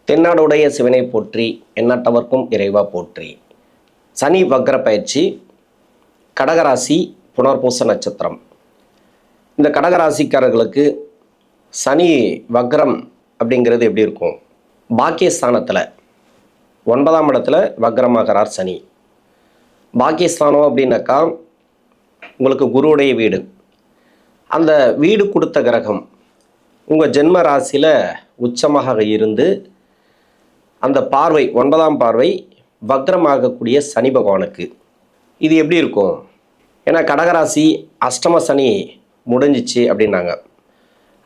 தென்னாடுடைய சிவனை போற்றி, எந்நாட்டவர்க்கும் இறைவா போற்றி. சனி வக்ர பயிற்சி, கடகராசி, புனர்பூச நட்சத்திரம். இந்த கடகராசிக்காரர்களுக்கு சனி வக்ரம் அப்படிங்கிறது எப்படி இருக்கும்? பாக்கியஸ்தானத்தில் 9ஆம் இடத்துல வக்ரமாகிறார் சனி. பாக்கியஸ்தானம் அப்படின்னாக்கா உங்களுக்கு குருவுடைய வீடு. அந்த வீடு கொடுத்த கிரகம் உங்கள் ஜென்ம ராசியில் உச்சமாக இருந்து அந்த பார்வை 9ஆம் பார்வை வக்ரமாகக்கூடிய சனி பகவானுக்கு இது எப்படி இருக்கும்? ஏன்னா கடகராசி அஷ்டம சனி முடிஞ்சிச்சு அப்படின்னாங்க.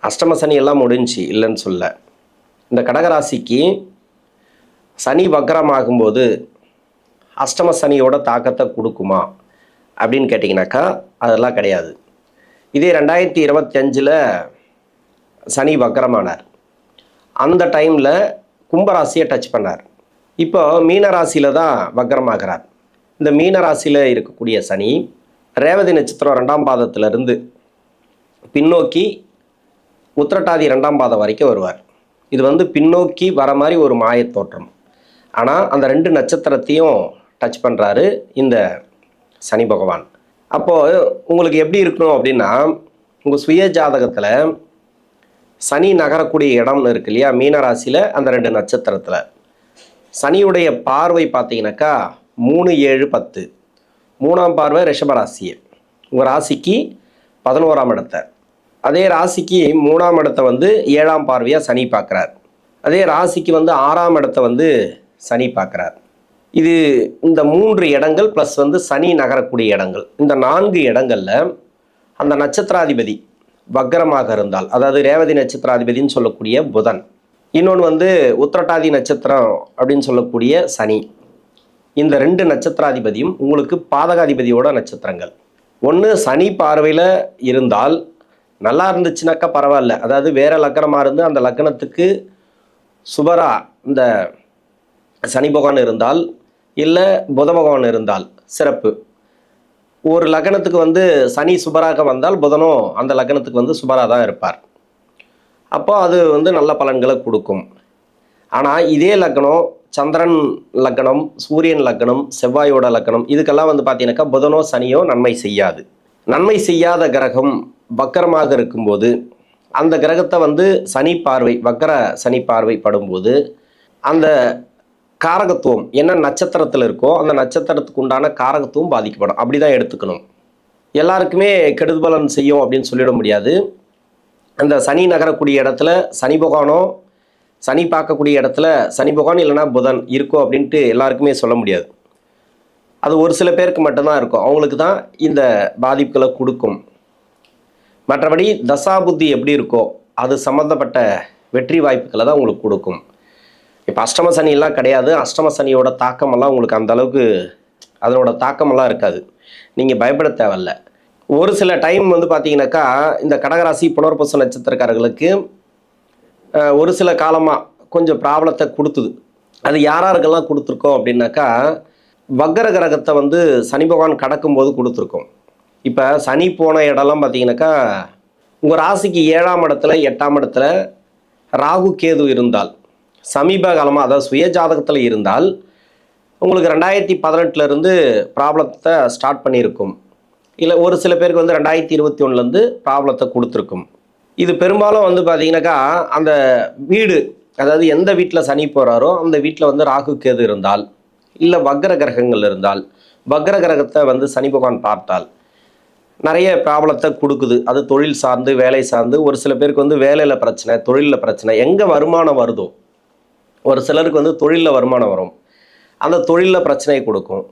அஷ்டம சனி எல்லாம் முடிஞ்சு இல்லைன்னு சொல்ல. இந்த கடகராசிக்கு சனி வக்ரமாகும்போது அஷ்டம சனியோட தாக்கத்தை கொடுக்குமா அப்படின்னு கேட்டிங்கனாக்கா அதெல்லாம் கிடையாது. இதே 2025 சனி வக்ரமானார். அந்த டைமில் கும்பராசியை டச் பண்ணார். இப்போ மீனராசியில் தான் வக்ரமாகிறார். இந்த மீனராசியில் இருக்கக்கூடிய சனி ரேவதி நட்சத்திரம் 2ஆம் பாதத்திலிருந்து பின்னோக்கி உத்திரட்டாதி 2ஆம் பாதம் வரைக்கும் வருவார். இது பின்னோக்கி வர மாதிரி ஒரு மாயத்தோற்றம். ஆனால் அந்த 2 நட்சத்திரத்தையும் டச் பண்ணுறாரு இந்த சனி பகவான். அப்போது உங்களுக்கு எப்படி இருக்கணும் அப்படின்னா, உங்கள் சுய ஜாதகத்தில் சனி நகரக்கூடிய இடம்னு இருக்கு இல்லையா, மீனராசியில் அந்த 2 நட்சத்திரத்தில் சனியுடைய பார்வை பார்த்தீங்கன்னாக்கா 3, 7, 10. 3ஆம் பார்வை ரிஷபராசியை உங்கள் ராசிக்கு 11ஆம் இடத்தை, அதே ராசிக்கு 3ஆம் இடத்தை 7ஆம் பார்வையாக சனி பார்க்குறார். அதே ராசிக்கு 6ஆம் இடத்தை சனி பார்க்குறார். இது இந்த 3 இடங்கள் ப்ளஸ் சனி நகரக்கூடிய இடங்கள். இந்த 4 இடங்களில் அந்த நட்சத்திராதிபதி வக்ரமாக இருந்தால், அதாவது ரேவதி நட்சத்திராதிபதினு சொல்லக்கூடிய புதன், இன்னொன்று உத்திரட்டாதி நட்சத்திரம் அப்படின்னு சொல்லக்கூடிய சனி, இந்த 2 நட்சத்திராதிபதியும் உங்களுக்கு பாதகாதிபதியோட நட்சத்திரங்கள். ஒன்று சனி பார்வையில் இருந்தால் நல்லா இருந்துச்சுனாக்கா பரவாயில்ல, அதாவது வேற லக்னமாக இருந்து அந்த லக்னத்துக்கு சுபரா இந்த சனி பகவான் இருந்தால், இல்லை புத பகவான் இருந்தால் சிறப்பு. ஒரு லக்னத்துக்கு சனி சுபராக வந்தால் புதனும் அந்த லக்னத்துக்கு சுபராக தான் இருப்பார். அப்போ அது நல்ல பலன்களை கொடுக்கும். ஆனால் இதே லக்னம் சந்திரன் லக்னம், சூரியன் லக்னம், செவ்வாயோட லக்னம், இதுக்கெல்லாம் பார்த்தீங்கன்னாக்கா புதனோ சனியோ நன்மை செய்யாது. நன்மை செய்யாத கிரகம் வக்கரமாக இருக்கும்போது அந்த கிரகத்தை சனி பார்வை, வக்கர சனி பார்வை படும்போது அந்த காரகத்துவம் என்ன நட்சத்திரத்தில் இருக்கோ அந்த நட்சத்திரத்துக்கு உண்டான காரகத்துவம் பாதிக்கப்படும். அப்படி தான் எடுத்துக்கணும். எல்லாருக்குமே கெடுபலன் செய்யும் அப்படின்னு சொல்லிட முடியாது. அந்த சனி நகரக்கூடிய இடத்துல சனி பகவானோ, சனி பார்க்கக்கூடிய இடத்துல சனி பகவான் இல்லைன்னா புதன் இருக்கோ அப்படின்ட்டு எல்லாருக்குமே சொல்ல முடியாது. அது ஒரு சில பேருக்கு மட்டும்தான் இருக்கும். அவங்களுக்கு தான் இந்த பாதிப்புகளை கொடுக்கும். மற்றபடி தசாபுத்தி எப்படி இருக்கோ அது சம்மந்தப்பட்ட வெற்றி வாய்ப்புகளை தான் உங்களுக்கு கொடுக்கும். இப்போ அஷ்டம சனியெல்லாம் கிடையாது. அஷ்டம சனியோட தாக்கமெல்லாம் உங்களுக்கு அந்த அளவுக்கு அதனோட தாக்கமெல்லாம் இருக்காது. நீங்கள் பயப்பட தேவையில்ல. ஒரு சில டைம் பார்த்தீங்கன்னாக்கா இந்த கடகராசி புனர்பூச நட்சத்திரக்காரர்களுக்கு ஒரு சில காலமாக கொஞ்சம் ப்ராப்ளத்தை கொடுத்துது. அது யாராருக்கெல்லாம் கொடுத்துருக்கோம் அப்படின்னாக்கா, வக்கர கிரகத்தை சனி பகவான் கடக்கும்போது கொடுத்துருக்கோம். இப்போ சனி போன இடம்லாம் பார்த்தீங்கன்னாக்கா உங்கள் ராசிக்கு 7ஆம் இடத்துல 8ஆம் இடத்துல ராகு கேது இருந்தால், சமீப காலமாக அதாவது சுய ஜாதகத்தில் இருந்தால் உங்களுக்கு 2018 ப்ராப்ளத்தை ஸ்டார்ட் பண்ணியிருக்கும். இல்லை ஒரு சில பேருக்கு 2021 ப்ராப்ளத்தை கொடுத்துருக்கும். இது பெரும்பாலும் பார்த்தீங்கன்னாக்கா அந்த வீடு, அதாவது எந்த வீட்டில் சனி போகிறாரோ அந்த வீட்டில் ராகு கேது இருந்தால், இல்லை வக்ர கிரகங்கள் இருந்தால், வக்ர கிரகத்தை சனி பகவான் பார்த்தால் நிறைய ப்ராப்ளத்தை கொடுக்குது. அது தொழில் சார்ந்து, வேலை சார்ந்து. ஒரு சில பேருக்கு வேலையில் பிரச்சனை, தொழிலில் பிரச்சனை. எங்கே வருமானம் வருதோ, ஒரு சிலருக்கு தொழிலில் வருமானம் வரும், அந்த தொழிலில் பிரச்சனையை கொடுக்கும்.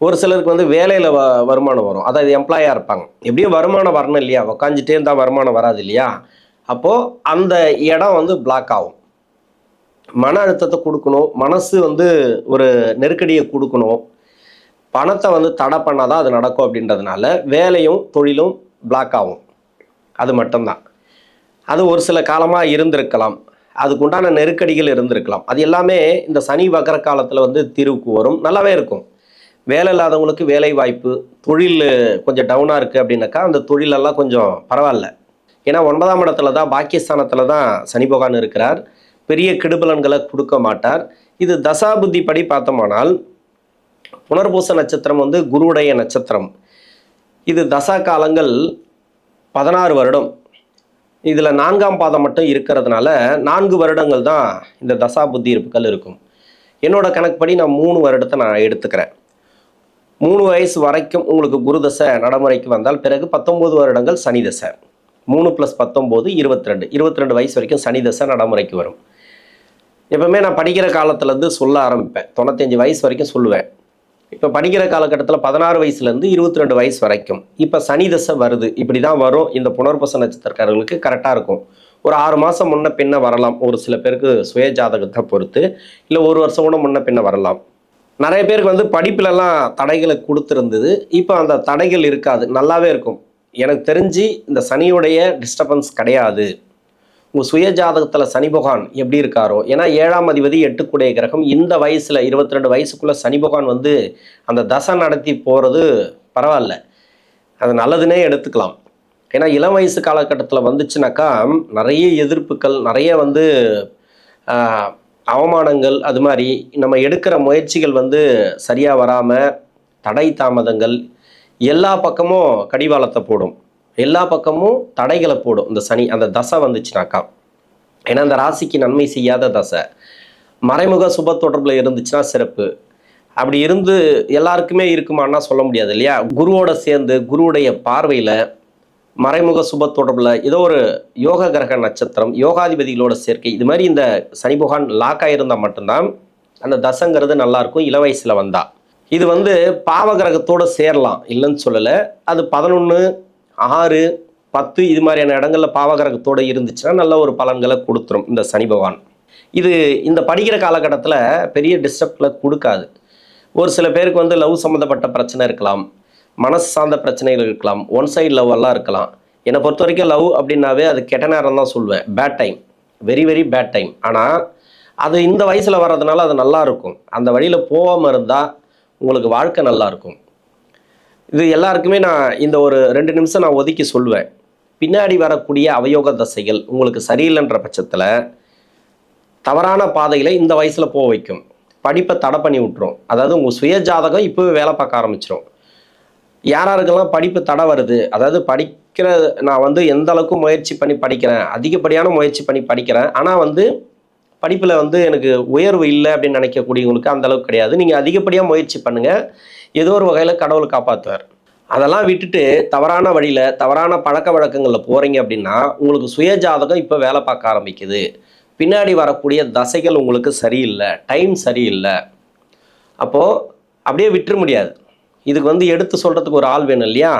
ஒரு சிலருக்கு வேலையில் வருமானம் வரும், அதாவது எம்ப்ளாயாக இருப்பாங்க. எப்படியும் வருமானம் வரணும் இல்லையா, உக்காந்துட்டே இருந்தால் வருமானம் வராது இல்லையா. அப்போது அந்த இடம் பிளாக் ஆகும். மன அழுத்தத்தை கொடுக்கணும், மனசு ஒரு நெருக்கடியை கொடுக்கணும், பணத்தை தடை பண்ணால் தான் அது நடக்கும். அப்படின்றதுனால வேலையும் தொழிலும் பிளாக் ஆகும். அது மட்டும்தான். அது ஒரு சில காலமாக இருந்திருக்கலாம், அதுக்குண்டான நெருக்கடிகள் இருந்திருக்கலாம். அது எல்லாமே இந்த சனி வக்கர காலத்தில் தீர்வுக்கு வரும். நல்லாவே இருக்கும். வேலை இல்லாதவங்களுக்கு வேலை வாய்ப்பு, தொழில் கொஞ்சம் டவுனாக இருக்குது அப்படின்னாக்கா அந்த தொழிலெல்லாம் கொஞ்சம் பரவாயில்ல. ஏன்னா 9ஆம் இடத்துல தான், பாக்கியஸ்தானத்தில் தான் சனி பகவான் இருக்கிறார். பெரிய கெடுபலன்களை கொடுக்க மாட்டார். இது தசாபுத்தி படி பார்த்தோமானால் புனர்பூச நட்சத்திரம் வந்து குருவுடைய நட்சத்திரம். இது தசா காலங்கள் 16 வருடம். இதில் 4ஆம் பாதம் மட்டும் இருக்கிறதுனால 4 வருடங்கள் தான் இந்த தசாபுத்தி இருப்புகள் இருக்கும். என்னோட கணக்குப்படி நான் 3 வருடத்தை நான் எடுத்துக்கிறேன். 3 வயசு வரைக்கும் உங்களுக்கு குரு தசை நடைமுறைக்கு வந்தால் பிறகு 19 வருடங்கள் சனி தசை. 3 + 19 22. 22 வயசு வரைக்கும் சனி தசை நடைமுறைக்கு வரும். எப்பவுமே நான் படிக்கிற காலத்துலேருந்து சொல்ல ஆரம்பிப்பேன். 95 வயசு வரைக்கும் சொல்லுவேன். இப்போ படிக்கிற காலகட்டத்தில் 16 வயசுலேருந்து 22 வயசு வரைக்கும் இப்போ சனி தசை வருது. இப்படி தான் வரும். இந்த புனர்பூச நட்சத்திரக்காரர்களுக்கு கரெக்டாக இருக்கும். ஒரு 6 மாதம் முன்ன பின்ன வரலாம். ஒரு சில பேருக்கு சுய ஜாதகத்தை பொறுத்து, இல்லை 1 வருஷம் கூட முன்ன பின்ன வரலாம். நிறைய பேருக்கு வந்து படிப்புலலாம் தடைகளை கொடுத்துருந்தது. இப்போ அந்த தடைகள் இருக்காது, நல்லாவே இருக்கும். எனக்கு தெரிஞ்சு இந்த சனியுடைய டிஸ்டர்பன்ஸ் கிடையாது. உங்கள் சுய ஜாதகத்தில் சனி பகவான் எப்படி இருக்காரோ, ஏன்னா 7ஆம் அதிபதி 8க்குடைய கிரகம். இந்த வயசில் 22 வயசுக்குள்ளே சனி பகவான் வந்து அந்த தசை நடத்தி போகிறது பரவாயில்ல, அது நல்லதுன்னே எடுத்துக்கலாம். ஏன்னா இளம் வயசு காலகட்டத்தில் வந்துச்சுனாக்கா நிறைய எதிர்ப்புகள், நிறைய வந்து அவமானங்கள், அது மாதிரி நம்ம எடுக்கிற முயற்சிகள் வந்து சரியாக வராமல் தடை தாமதங்கள், எல்லா பக்கமும் கடிவாளத்தை போடும், எல்லா பக்கமும் தடைகளை போடும் இந்த சனி அந்த தசை வந்துச்சுனாக்கா. ஏன்னா அந்த ராசிக்கு நன்மை செய்யாத தசை. மறைமுக சுப தொடர்பில் இருந்துச்சுன்னா சிறப்பு. அப்படி இருந்து எல்லாருக்குமே இருக்குமான்னா சொல்ல முடியாது இல்லையா. குருவோட சேர்ந்து குருவுடைய பார்வையில் மறைமுக சுப தொடர்பில் ஏதோ ஒரு யோக கிரக நட்சத்திரம், யோகாதிபதிகளோட சேர்க்கை, இது மாதிரி இந்த சனி பகவான் லாக் ஆகியிருந்தால் மட்டும்தான் அந்த தசைங்கிறது நல்லாயிருக்கும் இள வயசில் வந்தால். இது வந்து பாவ கிரகத்தோடு சேரலாம், இல்லைன்னு சொல்லலை. அது 11, 6, 10 இது மாதிரியான இடங்களில் பாவகிரகத்தோடு இருந்துச்சுன்னா நல்ல ஒரு பலன்களை கொடுத்துரும் இந்த சனி பகவான். இது இந்த படிக்கிற காலகட்டத்தில் பெரிய டிஸ்டர்ப்களை கொடுக்காது. ஒரு சில பேருக்கு வந்து லவ் சம்மந்தப்பட்ட பிரச்சனை இருக்கலாம், மனசு சார்ந்த பிரச்சனைகள் இருக்கலாம், ஒன் சைடு லவ் எல்லாம் இருக்கலாம். என்னை பொறுத்த வரைக்கும் லவ் அப்படின்னாவே அது கெட்ட நேரம் தான் சொல்லுவேன். Bad time, very very bad time. ஆனால் அது இந்த வயசில் வர்றதுனால அது நல்லா இருக்கும். அந்த வழியில் போகாமல் இருந்தால் உங்களுக்கு வாழ்க்கை நல்லாயிருக்கும். இது எல்லாருக்குமே நான் இந்த ஒரு 2 நிமிஷம் நான் ஒதுக்கி சொல்லுவேன். பின்னாடி வரக்கூடிய அவயோக தசைகள் உங்களுக்கு சரியில்லைன்ற பட்சத்தில் தவறான பாதையில் இந்த வயசில் போக வைக்கும். படிப்பை தடை பண்ணி விட்டுரும். அதாவது உங்கள் சுய ஜாதகம் இப்போவே வேலை பார்க்க ஆரம்பிச்சிடும். யாராருக்கெல்லாம் படிப்பு தடை வருது, அதாவது படிக்கிற நான் வந்து எந்த அளவுக்கு முயற்சி பண்ணி படிக்கிறேன், அதிகப்படியான முயற்சி பண்ணி படிக்கிறேன், ஆனால் வந்து படிப்பில் வந்து எனக்கு உயர்வு இல்லை அப்படின்னு நினைக்கக்கூடியவங்களுக்கு அந்த அளவுக்கு கிடையாது. நீங்கள் அதிகப்படியாக முயற்சி பண்ணுங்கள், ஏதோ ஒரு வகையில் கடவுள் காப்பாற்றுவார். அதெல்லாம் விட்டுட்டு தவறான வழியில் தவறான பழக்க வழக்கங்களில் போகிறீங்க அப்படின்னா உங்களுக்கு சுய ஜாதகம் இப்போ வேலை பார்க்க ஆரம்பிக்குது. பின்னாடி வரக்கூடிய தசைகள் உங்களுக்கு சரியில்லை, டைம் சரியில்லை. அப்போது அப்படியே விட்டுற முடியாது. இதுக்கு வந்து எடுத்து சொல்கிறதுக்கு ஒரு ஆள் வேணும் இல்லையா.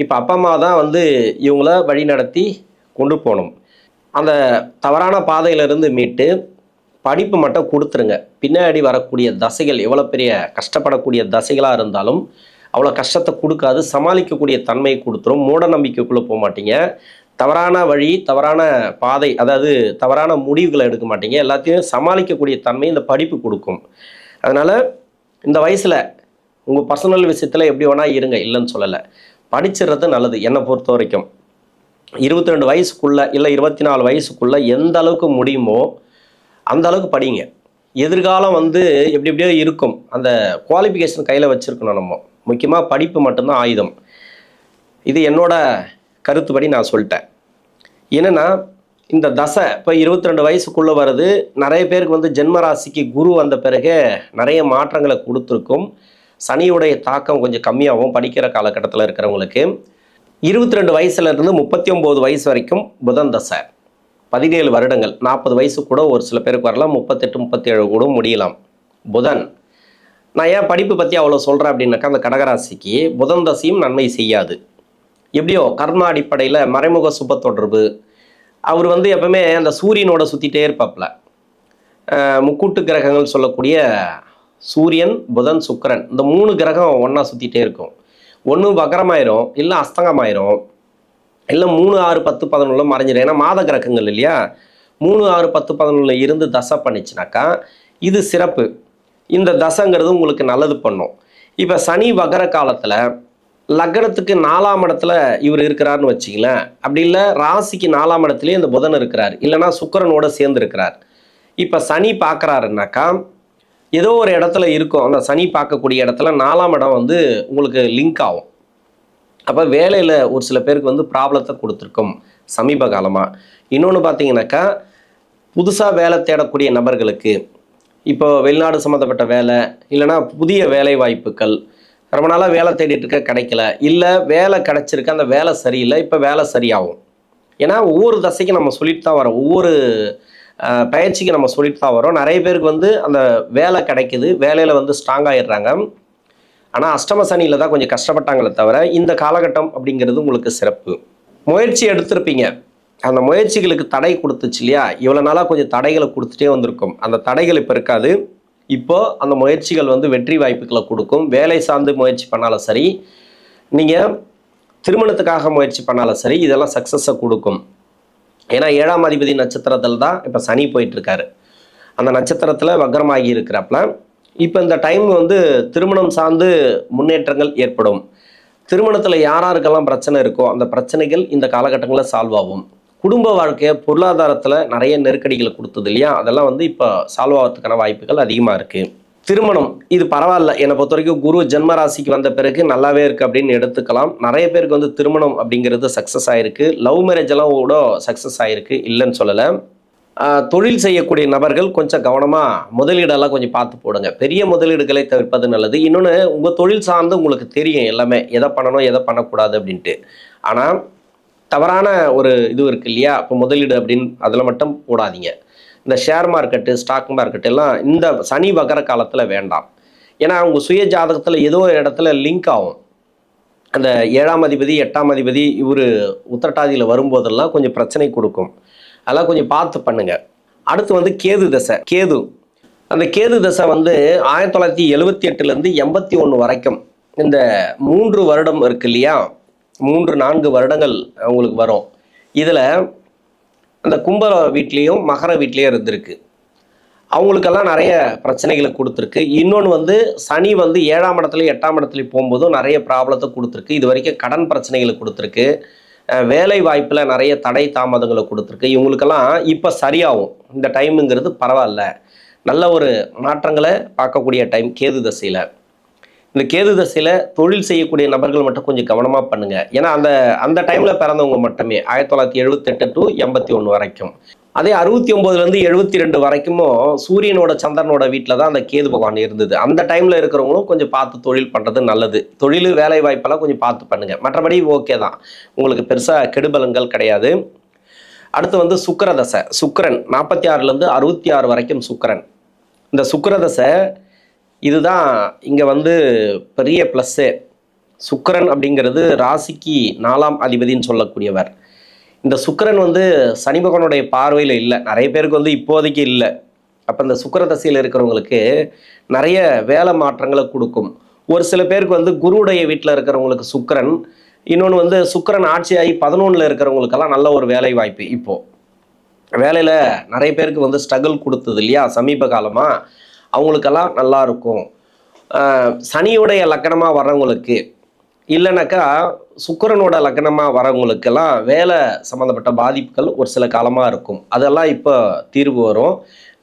இப்போ அப்பா அம்மா தான் வந்து இவங்கள வழி நடத்தி கொண்டு போகணும். அந்த தவறான பாதையிலிருந்து மீட்டு படிப்பு மட்டும் கொடுத்துருங்க. பின்னாடி வரக்கூடிய தசைகள் எவ்வளோ பெரிய கஷ்டப்படக்கூடிய தசைகளாக இருந்தாலும் அவ்வளோ கஷ்டத்தை கொடுக்காது, சமாளிக்கக்கூடிய தன்மையை கொடுத்துரும். மூட நம்பிக்கைக்குள்ளே போக மாட்டீங்க, தவறான வழி தவறான பாதை, அதாவது தவறான முடிவுகளை எடுக்க மாட்டீங்க. எல்லாத்தையும் சமாளிக்கக்கூடிய தன்மை இந்த படிப்பு கொடுக்கும். அதனால் இந்த வயசில் உங்கள் பர்சனல் விஷயத்தில் எப்படி வேணால் இருங்க, இல்லைன்னு சொல்லலை. படிச்சிடுறது நல்லது என்னை பொறுத்த வரைக்கும். 22 வயசுக்குள்ளே இல்லை 24 வயசுக்குள்ளே எந்த அளவுக்கு முடியுமோ அந்த அளவுக்கு படிங்க. எதிர்காலம் வந்து எப்படி எப்படியோ இருக்கும். அந்த குவாலிஃபிகேஷன் கையில் வச்சுருக்கணும். நம்ம முக்கியமாக படிப்பு மட்டும்தான் ஆயுதம். இது என்னோட கருத்துப்படி நான் சொல்லிட்டேன். என்னென்னா இந்த தசை இப்போ 22 வயசுக்குள்ளே வருது. நிறைய பேருக்கு வந்து ஜென்மராசிக்கு குரு வந்த பிறகு நிறைய மாற்றங்களை கொடுத்துருக்கும். சனியுடைய தாக்கம் கொஞ்சம் கம்மியாகவும் படிக்கிற காலகட்டத்தில் இருக்கிறவங்களுக்கு. 22 வயசுலேருந்து 39 வயசு வரைக்கும் புதன் தசை 17 வருடங்கள். 40 வயசு கூட ஒரு சில பேருக்கு வரலாம், 38, 37 கூட முடியலாம். புதன் நான் ஏன் படிப்பு பற்றி அவ்வளோ சொல்கிறேன் அப்படின்னாக்கா, அந்த கடகராசிக்கு புதன் தசையும் நன்மை செய்யாது. எப்படியோ கர்ம அடிப்படையில் மறைமுக சுப தொடர்பு. அவர் வந்து எப்பவுமே அந்த சூரியனோட சுற்றிட்டே இருப்பாப்புல. முக்கூட்டு கிரகங்கள் சொல்லக்கூடிய சூரியன், புதன், சுக்கிரன், இந்த 3 கிரகம் ஒன்றா சுற்றிட்டே இருக்கும். ஒன்று வக்ரமாயிரும், இல்லை அஸ்தங்கமாயிரும், இல்லை 3, 6, 10, 11 மறைஞ்சிடும். ஏன்னா மாத கிரகங்கள் இல்லையா. 3, 6, 10, 11 இருந்து தசை பண்ணிச்சுனாக்கா இது சிறப்பு. இந்த தசைங்கிறது உங்களுக்கு நல்லது பண்ணும். இப்போ சனி வகர காலத்தில் லக்னத்துக்கு 4ஆம் இடத்துல இவர் இருக்கிறாருன்னு வச்சிங்களேன். அப்படி இல்லை ராசிக்கு 4ஆம் இடத்துலேயே இந்த புதன் இருக்கிறார், இல்லைனா சுக்கிரனோட சேர்ந்து இருக்கிறார். இப்போ சனி பார்க்குறாருனாக்கா ஏதோ ஒரு இடத்துல இருக்கும், அந்த சனி பார்க்கக்கூடிய இடத்துல 4ஆம் இடம் வந்து உங்களுக்கு லிங்க் ஆகும். அப்போ வேலையில் ஒரு சில பேருக்கு வந்து ப்ராப்ளத்தை கொடுத்துருக்கும் சமீப காலமாக. இன்னொன்று பார்த்தீங்கன்னாக்கா புதுசாக வேலை தேடக்கூடிய நபர்களுக்கு இப்போ வெளிநாடு சம்மந்தப்பட்ட வேலை, இல்லைனா புதிய வேலை வாய்ப்புகள், ரொம்ப நாளாக வேலை தேடிட்டு இருக்க கிடைக்கல, இல்லை வேலை கிடைச்சிருக்கு அந்த வேலை சரியில்லை, இப்போ வேலை சரியாகும். ஏன்னா ஒவ்வொரு தசைக்கும் நம்ம சொல்லிட்டு தான் வரோம், ஒவ்வொரு பயிற்சிக்கு நம்ம சொல்லிட்டு தான் வரோம். நிறைய பேருக்கு வந்து அந்த வேலை கிடைக்குது, வேலையில் வந்து ஸ்ட்ராங் ஆகிடுறாங்க. ஆனால் அஷ்டம சனியில் தான் கொஞ்சம் கஷ்டப்பட்டாங்களே தவிர இந்த காலகட்டம் அப்படிங்கிறது உங்களுக்கு சிறப்பு. முயற்சி எடுத்திருப்பீங்க, அந்த முயற்சிகளுக்கு தடை கொடுத்துச்சு இல்லையா, இவ்வளோ நாளாக கொஞ்சம் தடைகளை கொடுத்துட்டே வந்திருக்கும். அந்த தடைகள் இப்போ இருக்காது. இப்போ அந்த முயற்சிகள் வந்து வெற்றி வாய்ப்புகளை கொடுக்கும். வேலை சார்ந்து முயற்சி பண்ணாலும் சரி, நீங்கள் திருமணத்துக்காக முயற்சி பண்ணாலும் சரி, இதெல்லாம் சக்ஸஸை கொடுக்கும். ஏன்னா 7ஆம் அதிபதி நட்சத்திரத்தில் தான் இப்போ சனி போயிட்டுருக்காரு. அந்த நட்சத்திரத்தில் வக்ரமாகி இருக்கிறப்பல இப்போ இந்த டைம் வந்து திருமணம் சார்ந்து முன்னேற்றங்கள் ஏற்படும். திருமணத்தில் யாராருக்கெல்லாம் பிரச்சனை இருக்கோ அந்த பிரச்சனைகள் இந்த காலகட்டங்களில் சால்வ் ஆகும். குடும்ப வாழ்க்கையை பொருளாதாரத்தில் நிறைய நெருக்கடிகளை கொடுத்தது இல்லையா, அதெல்லாம் வந்து இப்போ சால்வ் ஆகிறதுக்கான வாய்ப்புகள் அதிகமாக இருக்குது. திருமணம் இது பரவாயில்ல, என்னை பொறுத்த வரைக்கும் குரு ஜென்ம ராசிக்கு வந்த பிறகு நல்லாவே இருக்குது அப்படின்னு எடுத்துக்கலாம். நிறைய பேருக்கு வந்து திருமணம் அப்படிங்கிறது சக்ஸஸ் ஆகிருக்கு. லவ் மேரேஜ் எல்லாம் கூட சக்ஸஸ் ஆகிருக்கு, இல்லைன்னு சொல்லலை. தொழில் செய்யக்கூடிய நபர்கள் கொஞ்சம் கவனமாக முதலீடெல்லாம் கொஞ்சம் பார்த்து போடுங்க. பெரிய முதலீடுகளை தவிர்ப்பது நல்லது. இன்னொன்று, உங்கள் தொழில் சார்ந்து உங்களுக்கு தெரியும் எல்லாமே, எதை பண்ணணும் எதை பண்ணக்கூடாது அப்படின்ட்டு. ஆனால் தவறான ஒரு இது இருக்குது இல்லையா, இப்போ முதலீடு அப்படின்னு அதில் மட்டும் போடாதீங்க. இந்த ஷேர் மார்க்கெட்டு, ஸ்டாக் மார்க்கெட்டு எல்லாம் இந்த சனி வகர காலத்தில் வேண்டாம். ஏன்னா அவங்க சுய ஜாதகத்தில் ஏதோ ஒரு இடத்துல லிங்க் ஆகும். அந்த 7ஆம் அதிபதி 8ஆம் அதிபதி இவர் உத்திரட்டாதியில் வரும்போதெல்லாம் கொஞ்சம் பிரச்சனை கொடுக்கும். அதெல்லாம் கொஞ்சம் பார்த்து பண்ணுங்கள். அடுத்து வந்து கேது தசை. அந்த கேது தசை வந்து 1978லேருந்து 81 வரைக்கும் இந்த 3 வருடம் இருக்கு இல்லையா, 3-4 வருடங்கள் அவங்களுக்கு வரும். இதில் அந்த கும்ப வீட்லேயும் மகர வீட்லேயும் இருந்திருக்கு. அவங்களுக்கெல்லாம் நிறைய பிரச்சனைகளை கொடுத்துருக்கு. இன்னொன்று வந்து சனி வந்து 7ஆம் இடத்துலையும் 8ஆம் இடத்துலையும் போகும்போதும் நிறைய ப்ராப்ளத்தை கொடுத்துருக்கு. இது வரைக்கும் கடன் பிரச்சனைகளை கொடுத்துருக்கு. வேலை வாய்ப்பில் நிறைய தடை தாமதங்களை கொடுத்துருக்கு. இவங்களுக்கெல்லாம் இப்போ சரியாகும். இந்த டைமுங்கிறது பரவாயில்ல, நல்ல ஒரு மாற்றங்களை பார்க்கக்கூடிய டைம் கேது தசையில். இந்த கேது தசையில் தொழில் செய்யக்கூடிய நபர்கள் மட்டும் கொஞ்சம் கவனமாக பண்ணுங்கள். ஏன்னா அந்த டைமில் பிறந்தவங்க மட்டுமே 1978 to 81 வரைக்கும். அதே 69லேருந்து 72 வரைக்கும் சூரியனோட சந்திரனோட வீட்டில் தான் அந்த கேது பகவான் இருந்தது. அந்த டைமில் இருக்கிறவங்களும் கொஞ்சம் பார்த்து தொழில் பண்ணுறது நல்லது. தொழில் வேலை வாய்ப்பெல்லாம் கொஞ்சம் பார்த்து பண்ணுங்கள். மற்றபடி ஓகே தான், உங்களுக்கு பெருசாக கெடுபலங்கள் கிடையாது. அடுத்து வந்து சுக்கிர தசை. சுக்கிரன் 46லேருந்து 66 வரைக்கும் சுக்கிரன். இந்த சுக்கிர தசை இதுதான் இங்கே வந்து பெரிய ப்ளஸ்ஸு. சுக்கிரன் அப்படிங்கிறது ராசிக்கு 4ஆம் அதிபதின்னு சொல்லக்கூடியவர். இந்த சுக்கிரன் வந்து சனி பகவானுடைய பார்வையில் இல்லை, நிறைய பேருக்கு வந்து இப்போதைக்கு இல்லை. அப்போ இந்த சுக்கிர தசையில் இருக்கிறவங்களுக்கு நிறைய வேலை மாற்றங்களை கொடுக்கும். ஒரு சில பேருக்கு வந்து குருவுடைய வீட்டில் இருக்கிறவங்களுக்கு சுக்கிரன், இன்னொன்று வந்து சுக்கிரன் ஆட்சியாகி 11ல் இருக்கிறவங்களுக்கெல்லாம் நல்ல ஒரு வேலை வாய்ப்பு. இப்போது வேலையில் நிறைய பேருக்கு வந்து ஸ்ட்ரகிள் கொடுத்தது இல்லையா சமீப காலமாக, அவங்களுக்கெல்லாம் நல்லா இருக்கும். சனியுடைய லக்கணமாக வர்றவங்களுக்கு இல்லைனாக்கா சுக்கிரனோட லக்னமாக வரவங்களுக்கெல்லாம் வேலை சம்மந்தப்பட்ட பாதிப்புகள் ஒரு சில காலமாக இருக்கும். அதெல்லாம் இப்போ தீர்வு வரும்,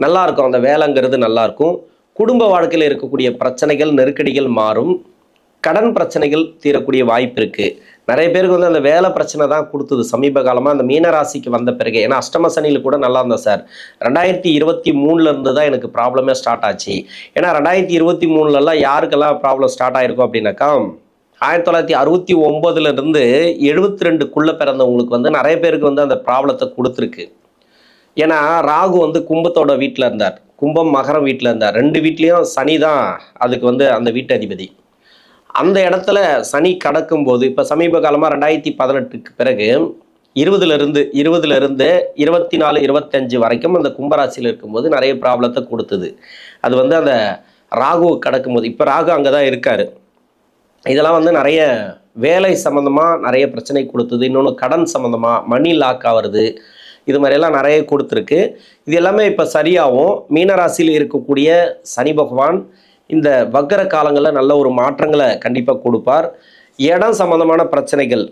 நல்லாயிருக்கும். அந்த வேலைங்கிறது நல்லாயிருக்கும். குடும்ப வாழ்க்கையில் இருக்கக்கூடிய பிரச்சனைகள் நெருக்கடிகள் மாறும். கடன் பிரச்சனைகள் தீரக்கூடிய வாய்ப்பு இருக்குது. நிறைய பேருக்கு வந்து அந்த வேலை பிரச்சனை தான் கொடுத்தது சமீப காலமாக அந்த மீனராசிக்கு வந்த பிறகு. ஏன்னா அஷ்டம சனியில் கூட நல்லா இருந்தேன் சார், 2023 தான் எனக்கு ப்ராப்ளமே ஸ்டார்ட் ஆச்சு. ஏன்னா 2023 யாருக்கெல்லாம் ப்ராப்ளம் ஸ்டார்ட் ஆகிருக்கும் அப்படின்னாக்கா 1969லேருந்து 72க்குள்ளே பிறந்தவங்களுக்கு வந்து நிறைய பேருக்கு வந்து அந்த ப்ராப்ளத்தை கொடுத்துருக்கு. ஏன்னா ராகு வந்து கும்பத்தோட வீட்டில் இருந்தார், கும்பம் மகரம் வீட்டில் இருந்தார். 2 வீட்லேயும் சனி தான் அதுக்கு வந்து அந்த வீட்டு அதிபதி. அந்த இடத்துல சனி கடக்கும்போது இப்போ சமீப காலமாக 2018க்கு பிறகு 20லேருந்து 24, 25 வரைக்கும் அந்த கும்பராசியில் இருக்கும்போது நிறைய ப்ராப்ளத்தை கொடுத்தது. அது வந்து அந்த ராகு கடக்கும்போது, இப்போ ராகு அங்கே தான் இருக்கார். இதெல்லாம் வந்து நிறைய வேலை சம்மந்தமாக நிறைய பிரச்சனை கொடுத்தது. இன்னொன்று கடன் சம்மந்தமாக மணி லாக் ஆகிறது, இது மாதிரியெல்லாம் நிறைய கொடுத்துருக்கு. இது எல்லாமே இப்போ சரியாகும். மீனராசியில் இருக்கக்கூடிய சனி பகவான் இந்த வக்கர காலங்களில் நல்ல ஒரு மாற்றங்களை கண்டிப்பாக கொடுப்பார். இடம் சம்மந்தமான பிரச்சனைகள்,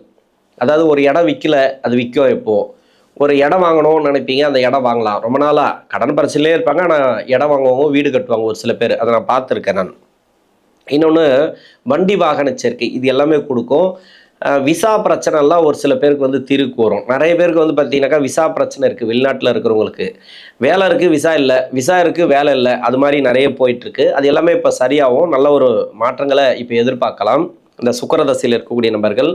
அதாவது ஒரு இடம் விற்கலை, அது விற்கும். இப்போது ஒரு இடம் வாங்கணும்னு நினைப்பீங்க, அந்த இடம் வாங்கலாம். ரொம்ப நாளா கடன் பிரச்சனையிலே இருப்பாங்க. ஆனா இடம் வாங்குவாங்க, வீடு கட்டுவாங்க ஒரு சில பேர். அத நான் பார்த்துருக்கேன் நான். இன்னொன்னு வண்டி வாகன சேர்க்கை. இது எல்லாமே குடுக்கும். விசா பிரச்சனைலாம் ஒரு சில பேருக்கு வந்து தீர்வுக்கு வரும். நெறைய பேருக்கு வந்து பார்த்தீங்கன்னாக்கா, விசா பிரச்சனை இருக்கு வெளிநாட்ல இருக்கிறவங்களுக்கு. வேலை இருக்கு, விசா இல்ல. விசா இருக்கு, வேலை இல்ல. அது மாரி நெறைய போயிட்டுருக்கு. அது எல்லாமே இப்ப சரியாவும். நல்ல ஒரு மாற்றங்கள இப்ப எதிர்பார்க்கலாம். இந்த சுக்கிர தசையில இருக்கக்கூடிய நபர்கள்.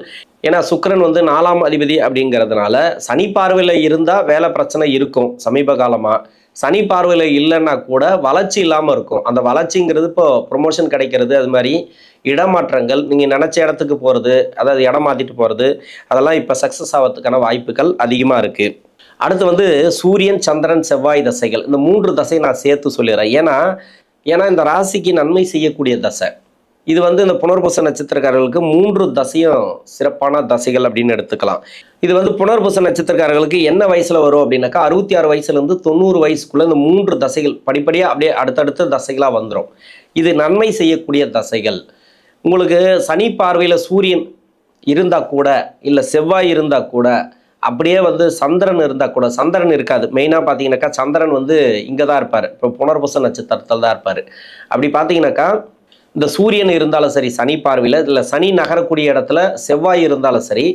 ஏன்னா சுக்கிரன் வந்து 4ஆம் அதிபதி அப்படிங்கிறதுனால, சனி பார்வையில இருந்தா வேலை பிரச்சனை இருக்கும் சமீப காலமா. சனி பார்வையில இல்லன்னா கூட வளர்ச்சி இல்லாம இருக்கும். அந்த வளர்ச்சிங்கிறது இப்போ புரமோஷன் கிடைக்கிறது, அது மாரி இடமாற்றங்கள், நீங்க நெனச்ச இடத்துக்கு போறது, அதாவது இடம் மாத்திட்டு போறது, அதெல்லாம் இப்ப சக்சஸ் ஆவறதுக்கான வாய்ப்புகள் அதிகமா இருக்கு. அடுத்து வந்து சூரியன், சந்திரன், செவ்வாய் தசைகள். இந்த 3 தசைய நான் சேர்த்து சொல்லிர்றேன். ஏன்னா ஏன்னா இந்த ராசிக்கு நன்மை செய்யக்கூடிய தசை. இது வந்து இந்த புனர்பூச நட்சத்திரக்காரர்களுக்கு 3 தசையும் சிறப்பான தசைகள் அப்படின்னு எடுத்துக்கலாம். இது வந்து புனர்பூச நட்சத்திரக்காரர்களுக்கு என்ன வயசுல வரும் அப்படின்னாக்கா, 66 வயசுலேருந்து 90 வயசுக்குள்ள இந்த 3 தசைகள் படிப்படியா அப்படியே அடுத்தடுத்த தசைகளா வந்துரும். இது நன்மை செய்யக்கூடிய தசைகள். உங்களுக்கு சனி பார்வையில சூரியன் இருந்தா கூட, இல்ல செவ்வாய் இருந்தா கூட, அப்படியே வந்து சந்திரன் இருந்தா கூட, சந்திரன் இருக்காது. மெயினா பார்த்தீங்கன்னாக்கா, சந்திரன் வந்து இங்க தான் இருப்பாரு. இப்போ புனர்பூச நட்சத்திரத்தில தான் இருப்பாரு. அப்படி பார்த்தீங்கன்னாக்கா, இந்த சூரியன் இருந்தாலும் சரி சனி பார்வையில, இல்ல சனி நகரக்கூடிய இடத்துல செவ்வாய் இருந்தாலும் சரி,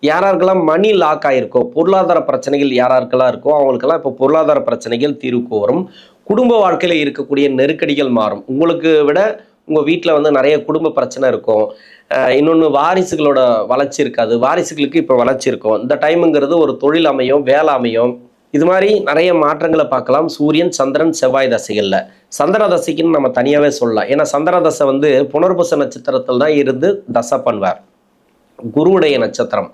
யாராருக்கெல்லாம் மணி லாக் ஆயிருக்கோ, பொருளாதார பிரச்சனைகள் யாராருக்கெல்லாம் இருக்கோ, அவங்களுக்கெல்லாம் இப்போ பொருளாதார பிரச்சனைகள் தீர்வுக்கு வரும். குடும்ப வாழ்க்கையில இருக்கக்கூடிய நெருக்கடிகள் மாறும். உங்களுக்கு விட உங்க வீட்ல வந்து நெறைய குடும்ப பிரச்சனை இருக்கும். இன்னொன்னு வாரிசுகளோட வளர்ச்சி இருக்காது. வாரிசுகளுக்கு இப்ப வளர்ச்சி இருக்கும். இந்த டைம்ங்கிறது ஒரு தொழில் அமையும், வேலை அமையும். இது மாரி நெறைய மாற்றங்கள பார்க்கலாம். சூரியன், சந்திரன், செவ்வாய் தசைகள்ல. சந்திர தசைக்குன்னு நம்ம தனியாவே சொல்லலாம். ஏன்னா சந்திர தசை வந்து புனர்பூச நட்சத்திரத்தில தான் இருந்து தசை பண்ணுவார். குருவுடைய நட்சத்திரம்.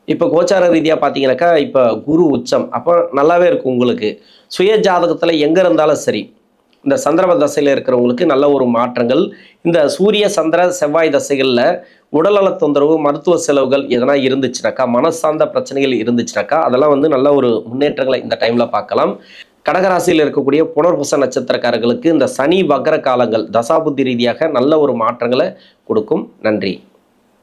இப்ப கோச்சார ரீதியா பார்த்தீங்கன்னாக்கா, இப்ப குரு உச்சம். அப்ப நல்லாவே இருக்கும் உங்களுக்கு. சுய ஜாதகத்துல எங்க இருந்தாலும் சரி, இந்த சந்திரம தசையில இருக்கிறவங்களுக்கு நல்ல ஒரு மாற்றங்கள். இந்த சூரிய, சந்திர, செவ்வாய் தசைகள்ல உடல்நல தொந்தரவு, மருத்துவ செலவுகள் எதனா இருந்துச்சுனாக்கா, மனசார்ந்த பிரச்சனைகள் இருந்துச்சுனாக்கா, அதெல்லாம் வந்து நல்ல ஒரு முன்னேற்றங்கள இந்த டைம்ல பார்க்கலாம். கடகராசியில் இருக்கக்கூடிய புனர்பூச நட்சத்திரக்காரர்களுக்கு இந்த சனி வக்ர காலங்கள் தசாபுத்தி ரீதியாக நல்ல ஒரு மாற்றங்கள கொடுக்கும். நன்றி.